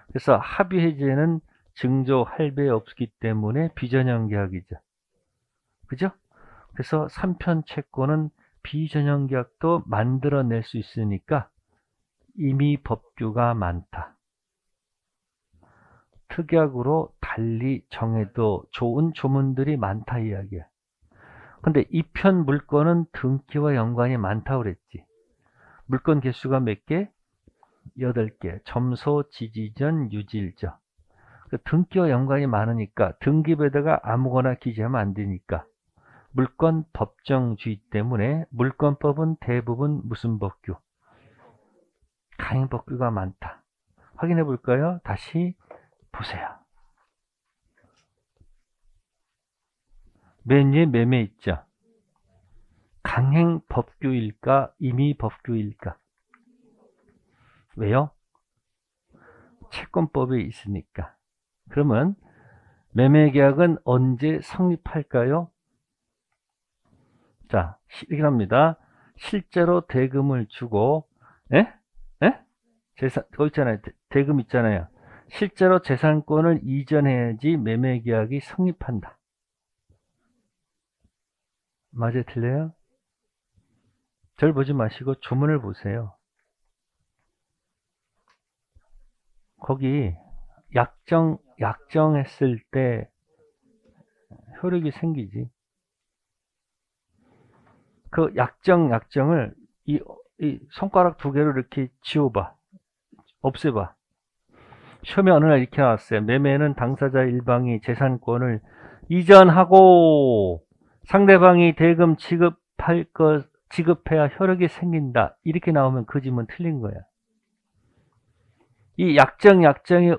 그래서 합의해제는 증조 할배 없기 때문에 비전형계약이죠. 그죠? 그래서 3편 채권은 비전형계약도 만들어낼 수 있으니까 임의법규가 많다. 특약으로 달리 정해도 좋은 조문들이 많다 이야기야. 근데 2편 물권은 등기와 연관이 많다고 그랬지. 물권 개수가 몇 개? 8개. 점소, 지지전, 유질저. 등기와 연관이 많으니까 등기부에다가 아무거나 기재하면 안 되니까 물권 법정주의 때문에 물권법은 대부분 무슨 법규? 강행법규가 많다. 확인해 볼까요? 다시 보세요. 맨 위에 매매 있죠? 강행법규일까? 임의법규일까? 왜요? 채권법에 있으니까. 그러면 매매계약은 언제 성립할까요? 자, 이렇게 합니다. 실제로 대금을 주고, 재산, 거기 있잖아요. 대금 있잖아요. 실제로 재산권을 이전해야지 매매계약이 성립한다. 맞아요? 틀려요? 절 보지 마시고 조문을 보세요. 거기 약정했을 때 효력이 생기지. 그 약정을 이 손가락 두 개로 이렇게 지워봐. 없애봐. 시험에 어느 날 이렇게 나왔어요. 매매는 당사자 일방이 재산권을 이전하고 상대방이 대금 지급할 것 지급해야 효력이 생긴다. 이렇게 나오면 그 지문 틀린 거야. 이 약정이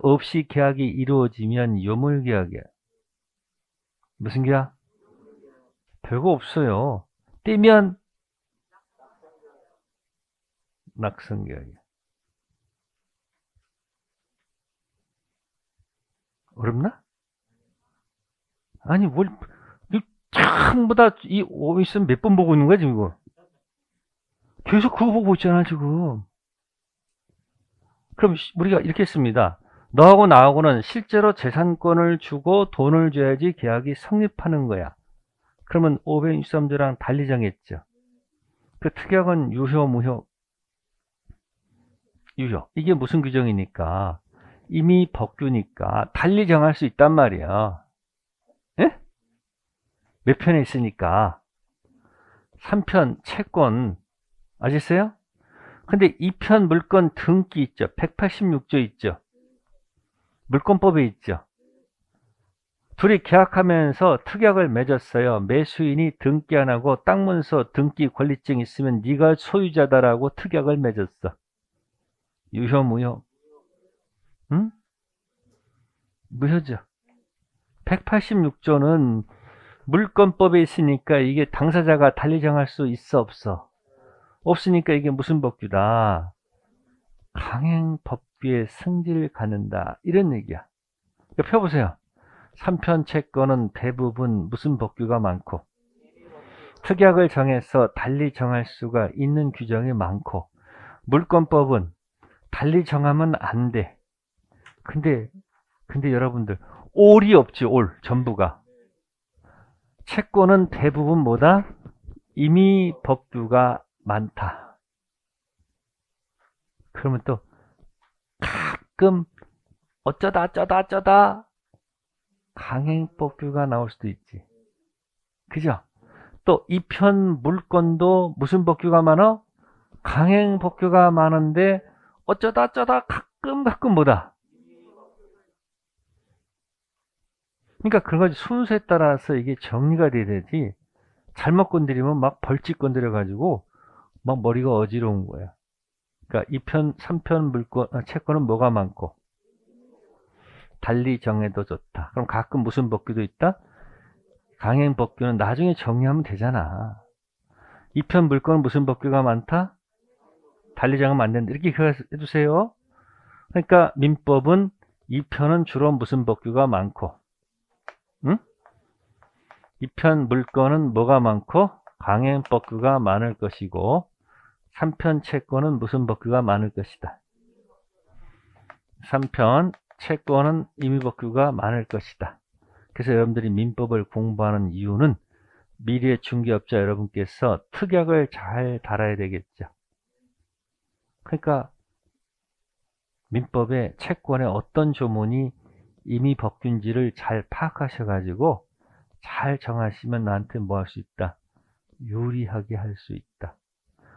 없이 계약이 이루어지면 요물계약이야. 무슨 계약? 별거 없어요. 떼면 낙성계약이야. 어렵나? 아니 뭘 전부 다 이 오이슨 몇 번 보고 있는 거야 지금 이거? 계속 그거 보고 있잖아 지금. 그럼 우리가 이렇게 했습니다. 너하고 나하고는 실제로 재산권을 주고 돈을 줘야지 계약이 성립하는 거야. 그러면 563조랑 달리 정했죠. 그 특약은 유효, 무효? 유효. 이게 무슨 규정이니까? 이미 법규니까 달리 정할 수 있단 말이야. 예? 몇 편에 있으니까. 3편 채권 아셨어요? 근데 2편 물건 등기 있죠. 186조 있죠. 물권법에 있죠. 둘이 계약하면서 특약을 맺었어요. 매수인이 등기 안 하고 땅 문서 등기 권리증 있으면 네가 소유자다라고 특약을 맺었어. 유효, 무효? 응? 무효죠. 186조는 물권법에 있으니까 이게 당사자가 달리 정할 수 있어, 없어? 없으니까 이게 무슨 법규다? 강행법규의 성질을 갖는다. 이런 얘기야. 그러니까 펴보세요. 3편 채권은 대부분 무슨 법규가 많고 특약을 정해서 달리 정할 수가 있는 규정이 많고 물권법은 달리 정하면 안 돼. 근데 여러분들 올이 없지. 올 전부가. 채권은 대부분 뭐다? 이미 법규가 많다. 그러면 또 가끔 어쩌다 강행법규가 나올 수도 있지. 그죠? 또 2편 물건도 무슨 법규가 많아? 강행법규가 많은데 어쩌다 가끔 뭐다? 그러니까 그런 거지. 순서에 따라서 이게 정리가 돼야 되지. 잘못 건드리면 막 벌칙 건드려가지고 막 머리가 어지러운 거야. 그러니까 2편, 3편 물건, 채권은 뭐가 많고 달리 정해도 좋다. 그럼 가끔 무슨 법규도 있다? 강행 법규는 나중에 정리하면 되잖아. 2편 물건은 무슨 법규가 많다? 달리 정하면 안 된다. 이렇게 해두세요. 그러니까 민법은 2편은 주로 무슨 법규가 많고, 응? 2편 물건은 뭐가 많고 강행 법규가 많을 것이고 3편 채권은 무슨 법규가 많을 것이다. 3편 채권은 임의법규가 많을 것이다. 그래서 여러분들이 민법을 공부하는 이유는 미래 중개업자 여러분께서 특약을 잘 달아야 되겠죠. 그러니까 민법의 채권의 어떤 조문이 임의법규인지를 잘 파악하셔가지고 잘 정하시면 나한테 뭐 할 수 있다? 유리하게 할 수 있다.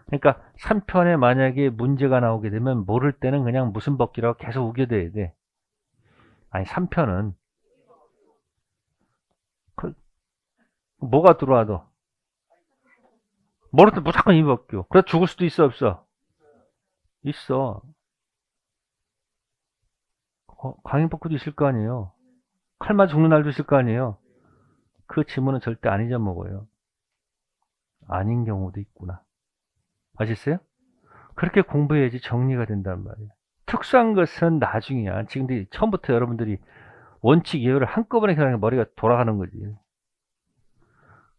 그러니까 3편에 만약에 문제가 나오게 되면 모를 때는 그냥 무슨 법규라고 계속 우겨대야 돼. 아니 3편은 뭐가 들어와도 모를 때 무조건 임의법규. 그래서 죽을 수도 있어, 없어? 있어. 강행법규도 있을 거 아니에요. 칼 맞아 죽는 날도 있을 거 아니에요. 그 지문은 절대 안 잊어먹어요. 아닌 경우도 있구나. 아셨어요? 그렇게 공부해야지 정리가 된단 말이에요. 특수한 것은 나중이야. 지금 처음부터 여러분들이 원칙 예외를 한꺼번에 그냥 머리가 돌아가는 거지.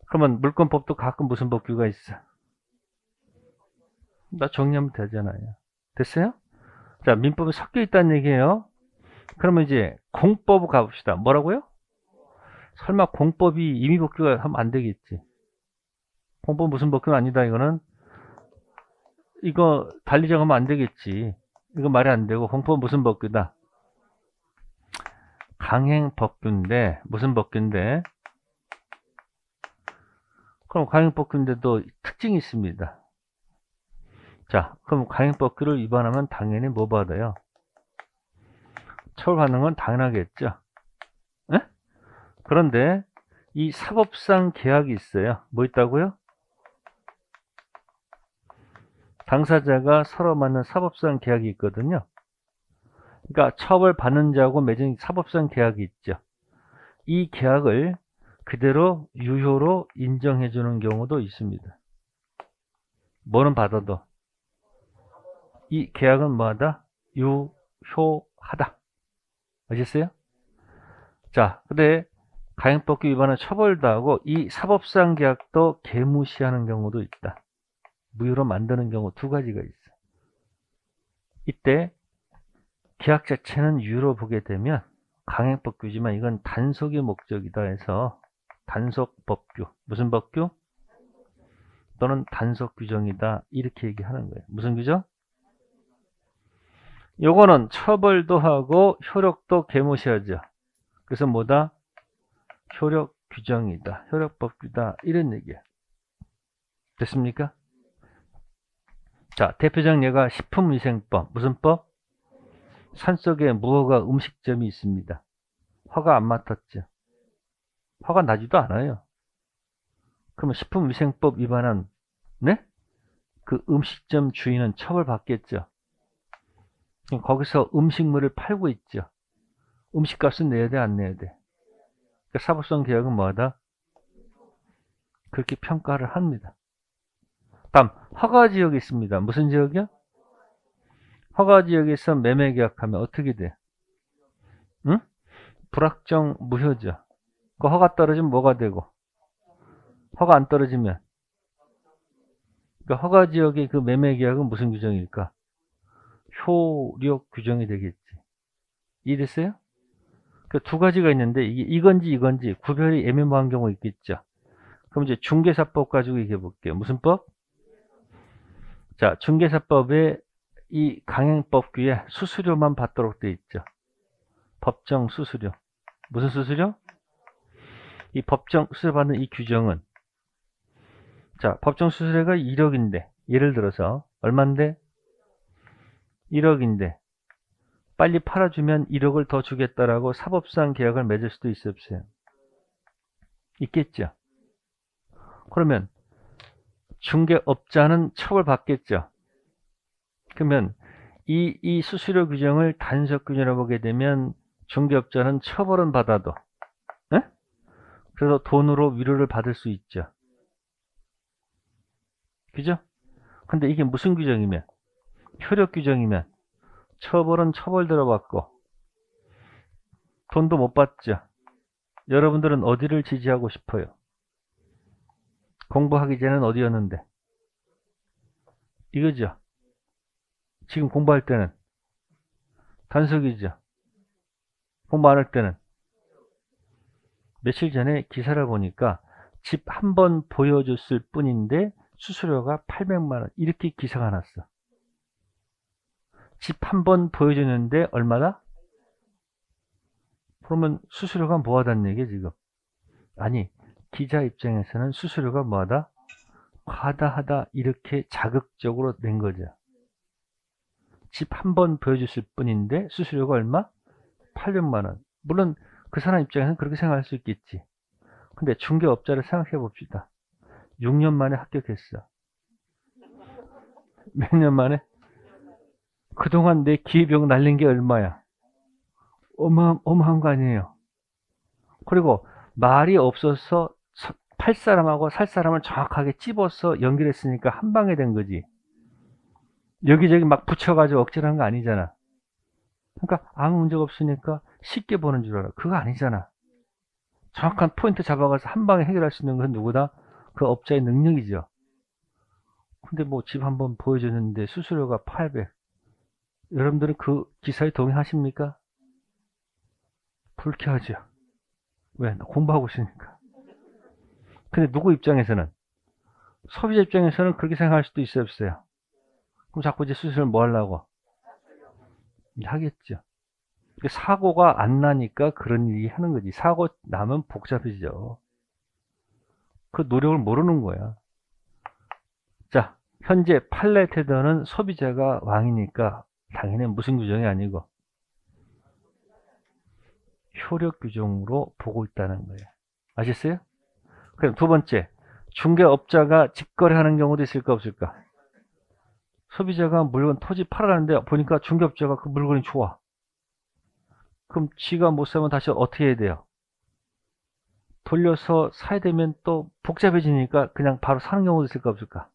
그러면 물권법도 가끔 무슨 법규가 있어? 나 정리하면 되잖아요. 됐어요? 자, 민법이 섞여 있다는 얘기예요. 그러면 이제 공법 가봅시다. 뭐라고요? 설마 공법이 임의법규가 하면 안 되겠지. 공법 무슨 법규는 아니다. 이거는 이거 달리 정하면 안 되겠지. 이거 말이 안 되고 공법 무슨 법규다? 강행법규인데 무슨 법규인데? 그럼 강행법규인데도 특징이 있습니다. 자, 그럼 강행법규를 위반하면 당연히 뭐 받아요? 처벌받는 건 당연하겠죠. 에? 그런데 이 사법상 계약이 있어요. 뭐 있다고요? 당사자가 서로 맞는 사법상 계약이 있거든요. 그러니까 처벌받는 자하고 맺은 사법상 계약이 있죠. 이 계약을 그대로 유효로 인정해 주는 경우도 있습니다. 뭐는 받아도 이 계약은 뭐하다? 유효하다. 아셨어요? 자, 근데 가행법규 위반은 처벌도 하고 이 사법상 계약도 개무시하는 경우도 있다. 무효로 만드는 경우 두 가지가 있어. 이때 계약 자체는 유효로 보게 되면 강행법규지만 이건 단속의 목적이다 해서 단속법규, 무슨 법규? 또는 단속규정이다 이렇게 얘기하는 거예요. 무슨 규정? 요거는 처벌도 하고 효력도 개무시하죠. 그래서 뭐다? 효력규정이다, 효력법규다 이런 얘기야. 됐습니까? 자, 대표적 예가 식품위생법. 무슨 법? 산속에 무허가 음식점이 있습니다. 허가 안 맡았죠. 허가 나지도 않아요. 그러면 식품위생법 위반한 네? 그 음식점 주인은 처벌받겠죠. 거기서 음식물을 팔고 있죠. 음식값은 내야 돼, 안 내야 돼? 그러니까 사법성 계약은 뭐하다? 그렇게 평가를 합니다. 다음, 허가지역이 있습니다. 무슨 지역이요? 허가지역에서 매매계약하면 어떻게 돼? 응? 불확정 무효죠. 그 허가 떨어지면 뭐가 되고? 허가 안 떨어지면? 그러니까 허가지역의 그 매매계약은 무슨 규정일까? 효력 규정이 되겠지. 이해됐어요? 그 두 가지가 있는데 이게 이건지 구별이 애매모호한 경우 있겠죠. 그럼 이제 중개사법 가지고 얘기해 볼게요. 무슨 법? 자, 중개사법에 이 강행법규에 수수료만 받도록 되어 있죠. 법정 수수료. 무슨 수수료? 이 법정 수수료 받는 이 규정은 자, 법정 수수료가 1억인데 예를 들어서 얼만데? 1억인데 빨리 팔아주면 1억을 더 주겠다라고 사법상 계약을 맺을 수도 있어요, 없어요? 있겠죠. 그러면 중개업자는 처벌받겠죠. 그러면 이 수수료 규정을 단속 규정으로 보게 되면 중개업자는 처벌은 받아도 에? 그래서 돈으로 위로를 받을 수 있죠. 그죠? 근데 이게 무슨 규정이면? 효력 규정이면 처벌은 처벌대로 받고 돈도 못 받죠. 여러분들은 어디를 지지하고 싶어요? 공부하기 전에는 어디였는데? 이거죠. 지금 공부할 때는 단속이죠. 공부 안 할 때는. 며칠 전에 기사를 보니까 집 한 번 보여줬을 뿐인데 수수료가 800만 원 이렇게 기사가 났어. 집 한 번 보여줬는데 얼마다? 그러면 수수료가 뭐하다는 얘기야 지금? 아니, 기자 입장에서는 수수료가 뭐하다? 과다하다 이렇게 자극적으로 낸 거죠. 집 한 번 보여줬을 뿐인데 수수료가 얼마? 800만 원. 물론 그 사람 입장에서는 그렇게 생각할 수 있겠지. 근데 중개업자를 생각해 봅시다. 6년 만에 합격했어. 몇 년 만에? 그동안 내 기회비용 날린 게 얼마야? 어마어마한 거 아니에요. 그리고 말이 없어서 팔 사람하고 살 사람을 정확하게 찝어서 연결했으니까 한 방에 된 거지. 여기저기 막 붙여가지고 억지로 한 거 아니잖아. 그러니까 아무 문제가 없으니까 쉽게 보는 줄 알아. 그거 아니잖아. 정확한 포인트 잡아가서 한 방에 해결할 수 있는 건 누구다? 그 업자의 능력이죠. 근데 뭐 집 한번 보여줬는데 수수료가 800. 여러분들은 그 기사에 동의하십니까? 불쾌하죠. 왜? 나 공부하고 있으니까. 근데 누구 입장에서는? 소비자 입장에서는 그렇게 생각할 수도 있어요, 없어요? 그럼 자꾸 이제 수수료를 뭐 하려고? 하겠죠. 사고가 안 나니까 그런 일이 하는 거지. 사고 나면 복잡해지죠. 그 노력을 모르는 거야. 자, 현재 판례 태도는 소비자가 왕이니까 당연히 무슨 규정이 아니고 효력 규정으로 보고 있다는 거예요. 아셨어요? 그럼 두 번째, 중개업자가 직거래하는 경우도 있을까 없을까? 소비자가 물건 토지 팔아라는데 보니까 중개업자가 그 물건이 좋아. 그럼 지가 못 사면 다시 어떻게 해야 돼요? 돌려서 사야 되면 또 복잡해지니까 그냥 바로 사는 경우도 있을까 없을까?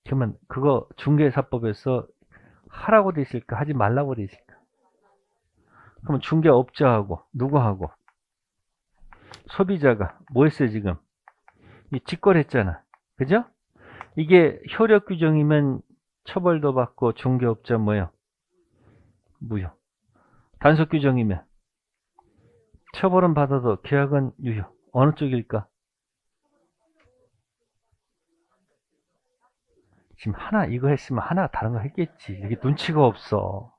그러면 그거 중개사법에서 하라고 돼 있을까? 하지 말라고 돼 있을까? 그러면 중개업자하고 누구하고? 소비자가 뭐 했어요 지금? 이 직거래했잖아. 그죠? 이게 효력 규정이면 처벌도 받고 중개업자 뭐예요? 무효. 단속 규정이면 처벌은 받아도 계약은 유효. 어느 쪽일까? 지금 하나 이거 했으면 하나 다른 거 했겠지. 이게 눈치가 없어.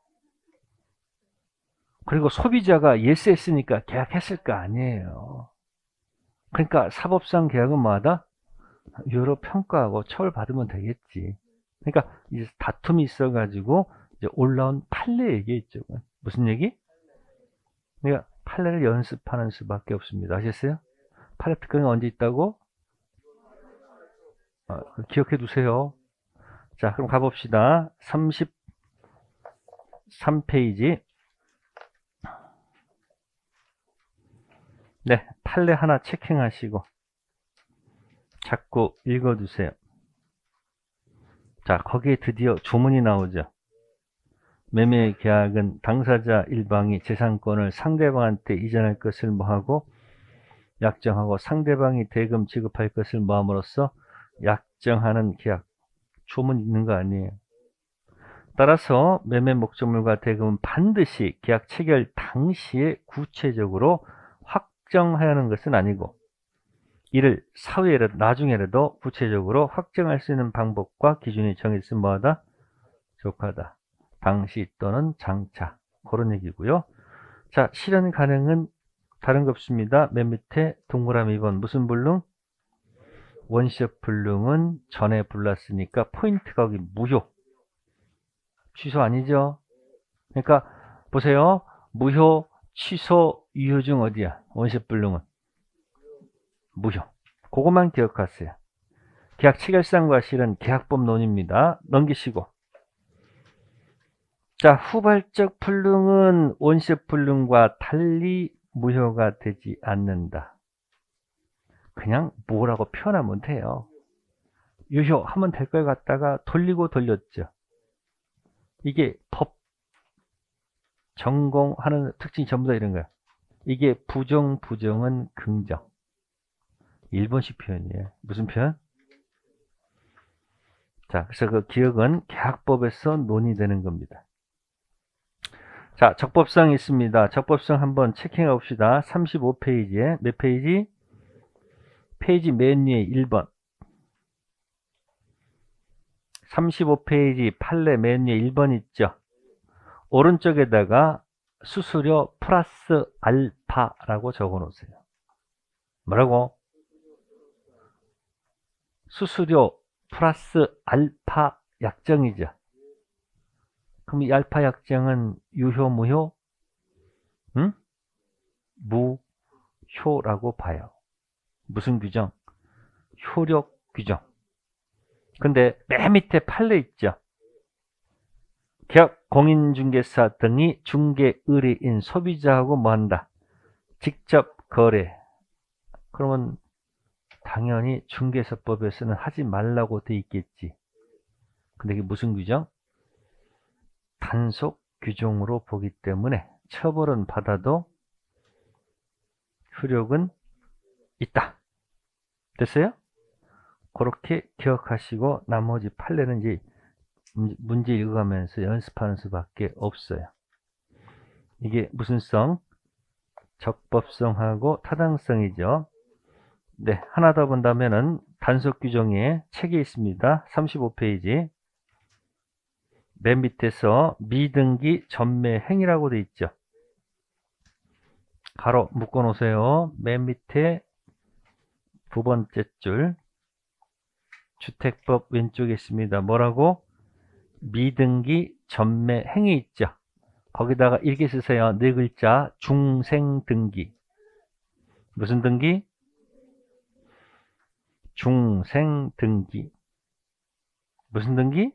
그리고 소비자가 예스 했으니까 계약했을 거 아니에요. 그러니까 사법상 계약은 뭐하다? 유효로 평가하고 처벌받으면 되겠지. 그러니까 이제 다툼이 있어가지고 이제 올라온 판례 얘기했죠. 무슨 얘기? 그러니까 판례를 연습하는 수밖에 없습니다. 아셨어요? 판례 특강이 언제 있다고? 기억해 두세요. 자, 그럼 가봅시다. 33페이지. 네, 판례 하나 체킹하시고 자꾸 읽어두세요. 자, 거기에 드디어 조문이 나오죠. 매매 계약은 당사자 일방이 재산권을 상대방한테 이전할 것을 뭐하고 약정하고 상대방이 대금 지급할 것을 뭐함으로써 약정하는 계약. 조문 있는 거 아니에요. 따라서 매매 목적물과 대금은 반드시 계약 체결 당시에 구체적으로 확정해야 하는 것은 아니고 이를 사후에라도 나중에라도 구체적으로 확정할 수 있는 방법과 기준이 정해졌으면 뭐하다? 족하다. 당시 또는 장차. 그런 얘기고요. 자, 실현 가능은 다른 거 없습니다. 맨 밑에 동그라미 2번 무슨 불능? 원시적 불능은 전에 불났으니까 포인트가 여기 무효. 취소 아니죠? 그러니까 보세요. 무효, 취소, 유효 중 어디야? 원시적 불능은 무효. 그것만 기억하세요. 계약 체결상과 실은 계약법 논입니다. 넘기시고. 자, 후발적 불능은 원시적 불능과 달리 무효가 되지 않는다. 그냥 뭐라고 표현하면 돼요. 유효하면 될 걸 갖다가 돌리고 돌렸죠. 이게 법 전공하는 특징이 전부 다 이런 거야. 이게 부정, 부정은 긍정. 일본식 표현이에요. 무슨 표현? 자, 그래서 그 기억은 계약법에서 논의되는 겁니다. 자, 적법성 있습니다. 적법성 한번 체킹해 봅시다. 35페이지에 몇 페이지? 페이지 맨 위에 1번. 35페이지 판례 맨 위에 1번 있죠. 오른쪽에다가 수수료 플러스 알파라고 적어 놓으세요. 뭐라고? 수수료 플러스 알파 약정이죠. 그럼 이 알파 약정은 유효, 무효? 응? 무효라고 봐요. 무슨 규정? 효력 규정. 근데 맨 밑에 판례 있죠. 계약 공인중개사 등이 중개 의뢰인 소비자하고 뭐한다? 직접 거래. 그러면 당연히 중개사법에서는 하지 말라고 돼 있겠지. 근데 이게 무슨 규정? 단속 규정으로 보기 때문에 처벌은 받아도 효력은 있다. 됐어요? 그렇게 기억하시고 나머지 판례는 이제 문제 읽어가면서 연습하는 수밖에 없어요. 이게 무슨 성? 적법성하고 타당성이죠. 네, 하나 더 본다면은 단속 규정에 책이 있습니다. 35페이지. 맨 밑에서 미등기 전매 행위라고 돼 있죠. 가로 묶어 놓으세요. 맨 밑에 두 번째 줄. 주택법 왼쪽에 있습니다. 뭐라고? 미등기 전매 행위 있죠. 거기다가 일개 쓰세요. 네 글자 중생등기. 무슨 등기? 중생등기. 무슨 등기?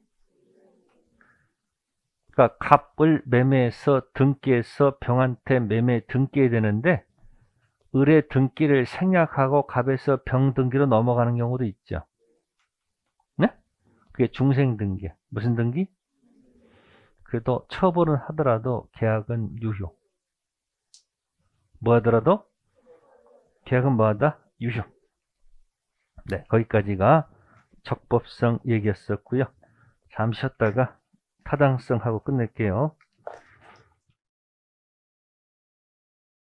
그러니까 갑을 매매해서 등기해서 병한테 매매 등기해야 되는데 을의 등기를 생략하고 갑에서 병 등기로 넘어가는 경우도 있죠. 네? 그게 중생 등기. 무슨 등기? 그래도 처분을 하더라도 계약은 유효. 뭐 하더라도 계약은 뭐하다? 유효. 네, 거기까지가 적법성 얘기였었고요. 잠시 쉬었다가 타당성 하고 끝낼게요.